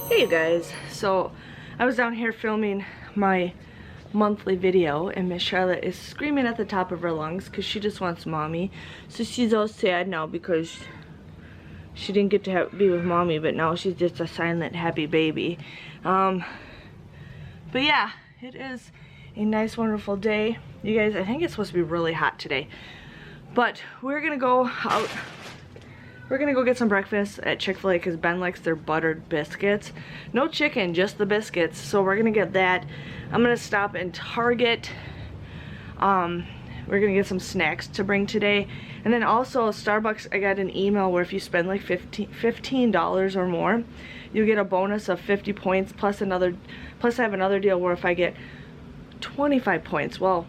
Hey you guys, so I was down here filming my monthly video and Miss Charlotte is screaming at the top of her lungs because she just wants mommy. So she's all sad now because she didn't get to be with mommy, but now she's just a silent happy baby. But yeah, it is a nice wonderful day. You guys, I think it's supposed to be really hot today, but we're gonna go out. We're gonna go get some breakfast at Chick-fil-A because Ben likes their buttered biscuits. No chicken, just the biscuits. So we're gonna get that. I'm gonna stop in Target. We're gonna get some snacks to bring today. And then also Starbucks, I got an email where if you spend like $15 or more, you get a bonus of 50 points plus I have another deal where if I get 25 points. Well,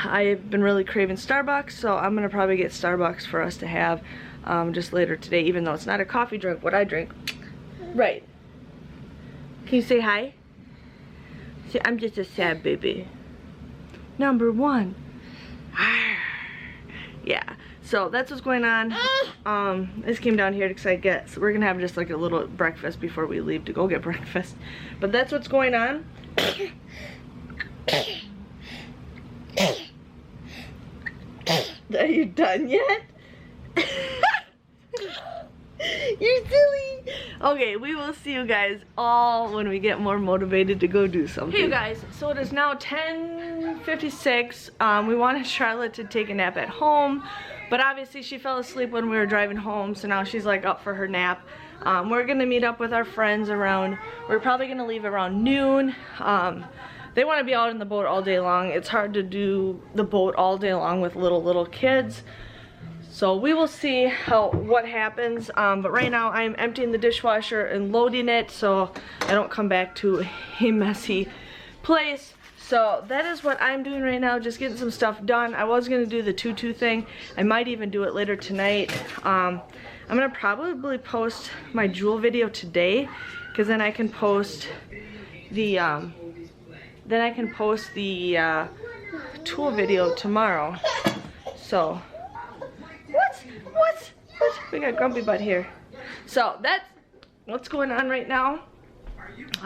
I've been really craving Starbucks, so I'm gonna probably get Starbucks for us to have just later today, even though it's not a coffee drink, what I drink. Right. Can you say hi? See, I'm just a sad baby. Number one. Yeah, so that's what's going on. I just came down here because so we're gonna have just like a little breakfast before we leave to go get breakfast. But that's what's going on. Are you done yet? You're silly. Okay, we will see you guys all when we get more motivated to go do something. Hey you guys, so it is now 10:56. We wanted Charlotte to take a nap at home, but obviously she fell asleep when we were driving home, so now she's like up for her nap. We're gonna meet up with our friends around, we're probably gonna leave around noon. They want to be out in the boat all day long. It's hard to do the boat all day long with little kids. So we will see what happens, but right now I'm emptying the dishwasher and loading it so I don't come back to a messy place. So that is what I'm doing right now, just getting some stuff done. I was going to do the tutu thing. I might even do it later tonight. I'm going to probably post my jewel video today because then I can post the tool video tomorrow. So what? We got Grumpy Butt here. So that's what's going on right now.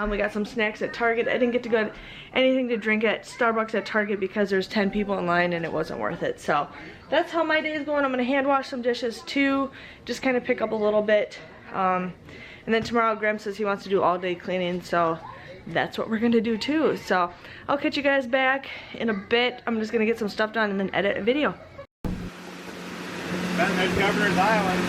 We got some snacks at Target. I didn't get to go anything to drink at Starbucks at Target because there's 10 people in line and it wasn't worth it. So that's how my day is going. I'm gonna hand wash some dishes too, just kind of pick up a little bit. And then tomorrow Graham says he wants to do all day cleaning, so that's what we're gonna do too. So I'll catch you guys back in a bit. I'm just gonna get some stuff done and then edit a video. There's Governor's Island.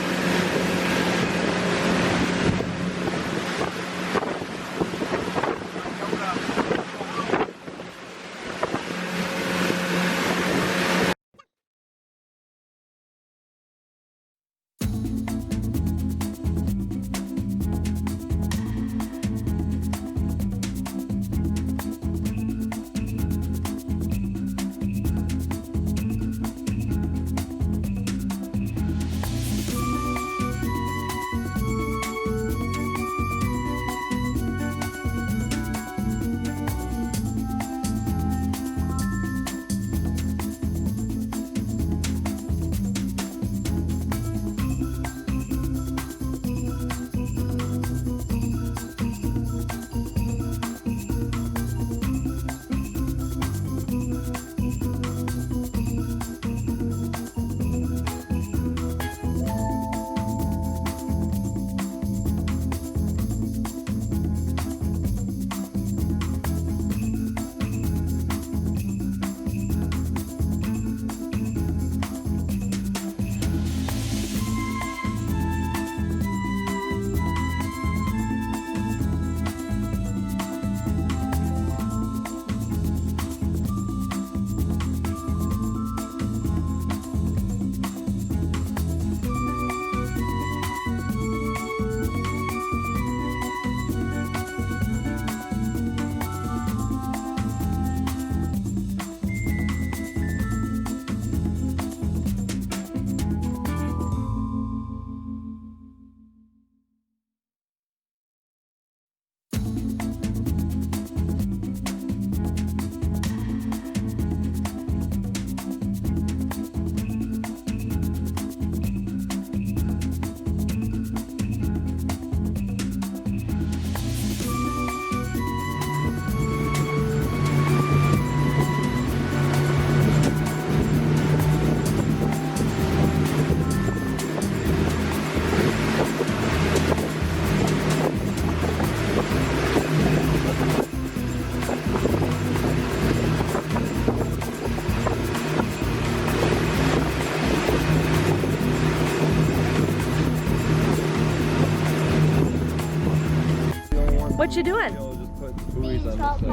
What you doing?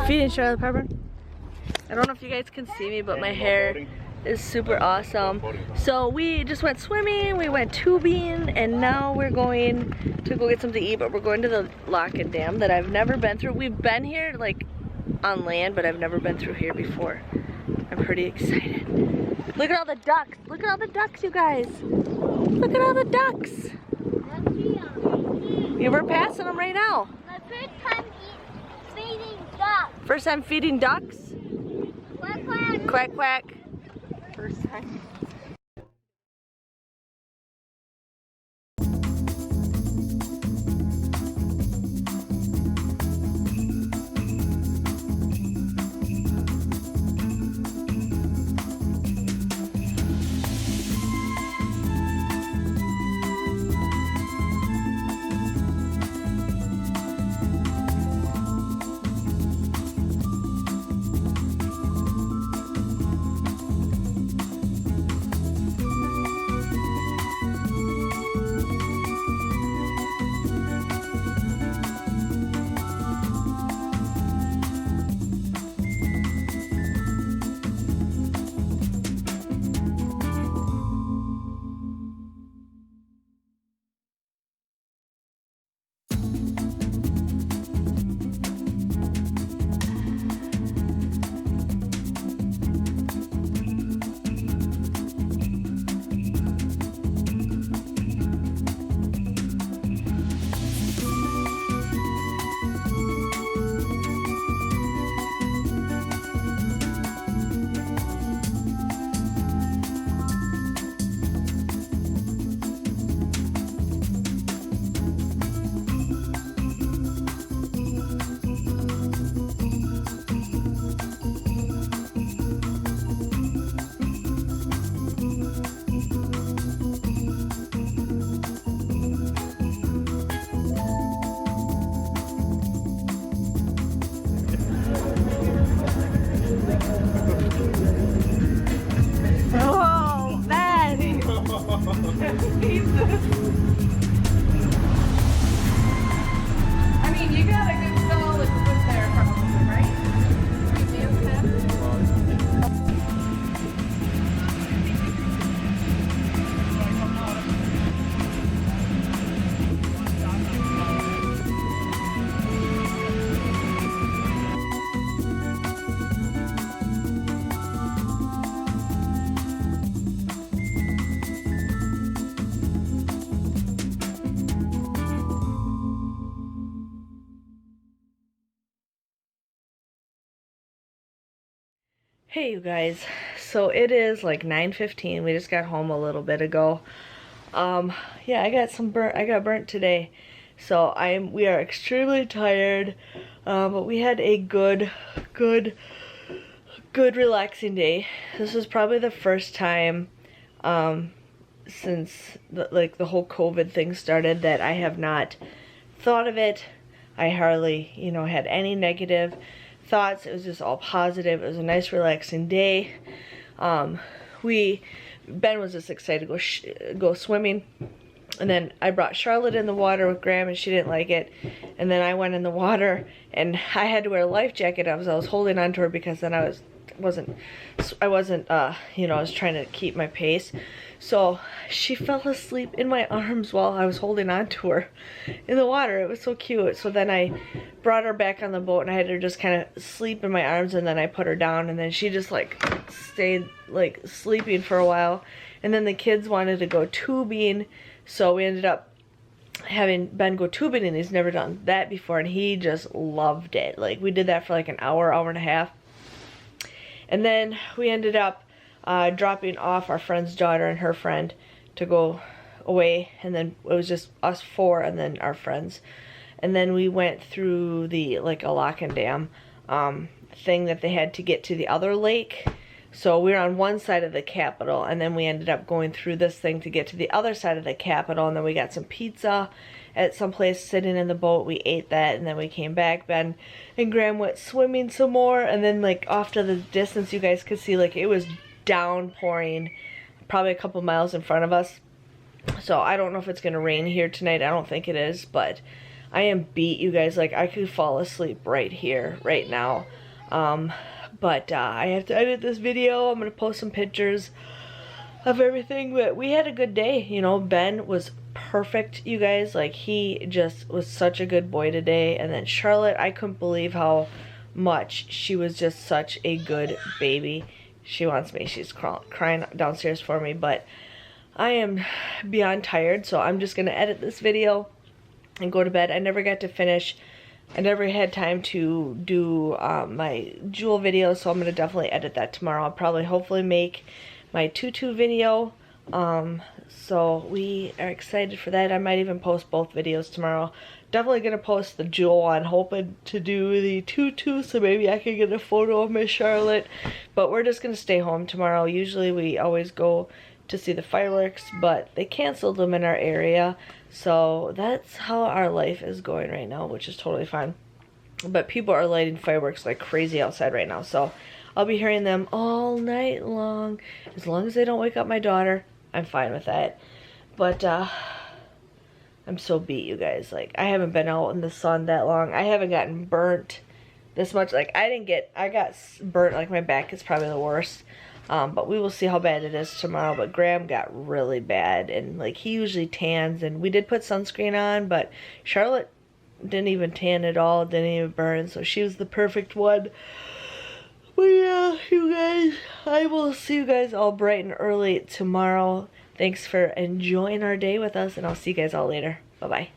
Feeding Charlotte Pepper. I don't know if you guys can see me, but my hair is super awesome. So we just went swimming, we went tubing, and now we're going to go get something to eat, but we're going to the lock and dam that I've never been through. We've been here like on land, but I've never been through here before. I'm pretty excited. Look at all the ducks. Look at all the ducks, you guys. Look at all the ducks. Yeah, we're passing them right now. My first time feeding ducks. First time feeding ducks? Quack, quack. Quack, quack. First time. I mean, you got a good solid foot there probably, right? Hey you guys, so it is like 9:15. We just got home a little bit ago. Yeah, I got burnt today. So we are extremely tired. But we had a good relaxing day. This was probably the first time since the whole COVID thing started that I have not thought of it. I hardly, had any negative thoughts. It was just all positive. It was a nice relaxing day. Ben was just excited to go swimming, and then I brought Charlotte in the water with Graham, and she didn't like it. And then I went in the water, and I had to wear a life jacket. I was holding on to her because then I was trying to keep my pace. So she fell asleep in my arms while I was holding on to her in the water. It was so cute. So then I brought her back on the boat, and I had her just kind of sleep in my arms, and then I put her down, and then she just stayed sleeping for a while. And then the kids wanted to go tubing, so we ended up having Ben go tubing, and he's never done that before, and he just loved it. We did that for an hour and a half. And then we ended up dropping off our friend's daughter and her friend to go away, and then it was just us four and then our friends. And then we went through a lock and dam thing that they had to get to the other lake. So we were on one side of the Capitol, and then we ended up going through this thing to get to the other side of the Capitol, and then we got some pizza at some place sitting in the boat. We ate that, and then we came back. Ben and Graham went swimming some more, and then off to the distance you guys could see it was downpouring probably a couple miles in front of us. So I don't know if it's gonna rain here tonight. I don't think it is, but I am beat, you guys. Like, I could fall asleep right here, right now. But I have to edit this video. I'm going to post some pictures of everything. But we had a good day. You know, Ben was perfect, you guys. Like, he just was such a good boy today. And then Charlotte, I couldn't believe how much she was just such a good baby. She wants me. She's crying downstairs for me. But I am beyond tired, so I'm just going to edit this video and go to bed. I never got to finish. I never had time to do my jewel video, so I'm going to definitely edit that tomorrow. I'll probably hopefully make my tutu video. So we are excited for that. I might even post both videos tomorrow. Definitely going to post the jewel one, hoping to do the tutu, so maybe I can get a photo of Miss Charlotte. But we're just going to stay home tomorrow. Usually we always go to see the fireworks, but they canceled them in our area. So that's how our life is going right now, which is totally fine. But people are lighting fireworks like crazy outside right now. So I'll be hearing them all night long. As long as they don't wake up my daughter, I'm fine with that. But I'm so beat, you guys. Like, I haven't been out in the sun that long. I haven't gotten burnt this much. Like, I got burnt. Like, my back is probably the worst. But we will see how bad it is tomorrow. But Graham got really bad, and like, he usually tans, and we did put sunscreen on, but Charlotte didn't even tan at all, didn't even burn, so she was the perfect one. But yeah, you guys, I will see you guys all bright and early tomorrow. Thanks for enjoying our day with us, and I'll see you guys all later. Bye bye.